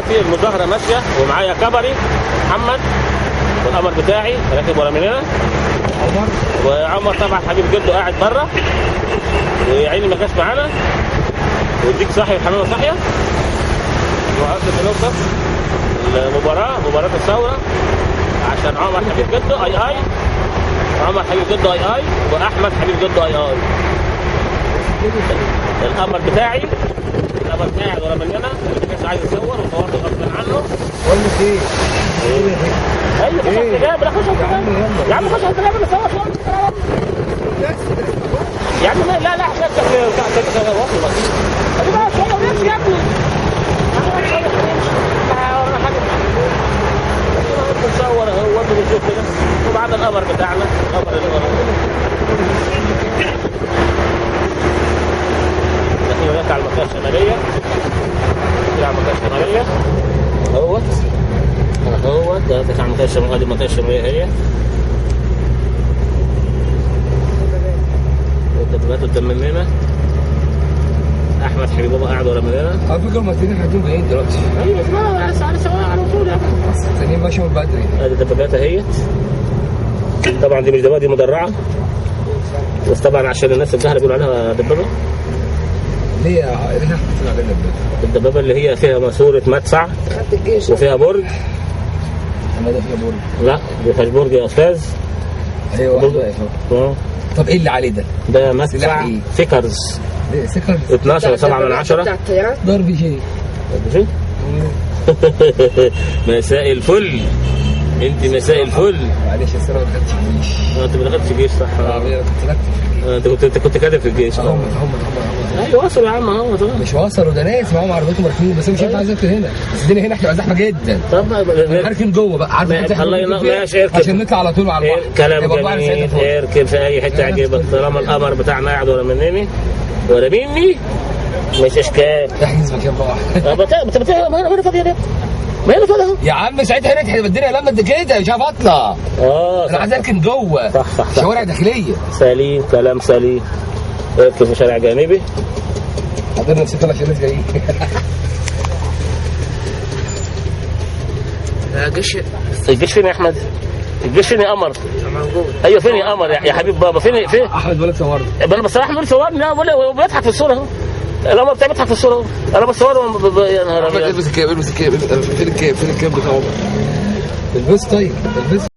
دلوقتي المظاهره ماشيه ومعايا كبري محمد والقمر بتاعي راكب ورا مننا وعمر طبعا حبيب جده قاعد بره وعيني ما جاش معانا والديك صاحي والحمامه صاحيه وقصد بنوصل مباراه الثوره عشان عمر حبيب جده اي عمر حبيب جده اي واحمد حبيب جده اي القمر بتاعي قاعد ورا مننا مش عايز يصور وصورته غصب عنه. بقول لك ايه؟ ايوه خش على الكتاب خش على الكتاب يا عم خش على الكتاب نصور يا عم لا احنا كده واصل ادي بقى صور نمشي يا ابني نصور اهو ونشوف كده وبعد القمر بتاعنا القمر اللي ورا داخلين على المنطقه الشماليه اهوت ده بتاع المنطقه الشماليه دي المنطقه الشماليه هي الدبابات قدام مننا احمد حبيب بابا قاعد ورا مننا على فكره المصريين هيكونوا جايين دلوقتي ايوه بس على سواء على طول يا عم الثانيين ماشيين من بدري ادي الدبابات اهيت طبعا دي مش دبابه دي مدرعه بس طبعا عشان الناس الجهله بيقولوا عليها دبابه ليه حاطين علينا الدبابه اللي هي فيها ماسوره مدفع وفيها برج اما ده فيها برج لا دي فيهاش برج يا استاذ ايوه واحد طب ايه اللي عليه ده؟ ده مدفع فيكرز سكر 12 7 من 10 بتاع الطيارات ضرب شيء مساء الفل انت مساء الفل معلش السنه ما دخلتش الجيش انت ما دخلتش الجيش صح انت كنت كاتب في الجيش هم ايوه وصلوا يا عم اهو مش وصلوا ده ناس معاهم عربيتهم راكبين بس مش عايز اركن هنا بس الدنيا هنا هتبقى زحمه جدا طب هركن جوه بقى عارف الله ماشي اركب عشان نطلع على طول على البحر كلام جميل اركب في اي حته يعجبك طالما القمر بتاعنا قاعد ورا مني مش اشكال احجز مكان بقى ما انا فاضي يا ما هي فاضي اهو يا عم ساعتها هنا هتبقى الدنيا لما كده مش عارف اطلع انا عايز اركن جوه صح شوارع داخليه سليم كلام سليم اركب في شارع جانبي حضرنا نفسي طلع عشان الناس جايين الجيش فين يا احمد؟ الجيش فين يا قمر؟ موجود ايوه فين يا قمر يا حبيب بابا فين احمد بقول لك صورني انا بس احمد صورني لا بيضحك في الصوره اهو القمر بتاعي بيضحك في الصوره اهو انا بصوره يا نهار ابيض البس الكاب فين الكاب بتاع عمر البس طيب البس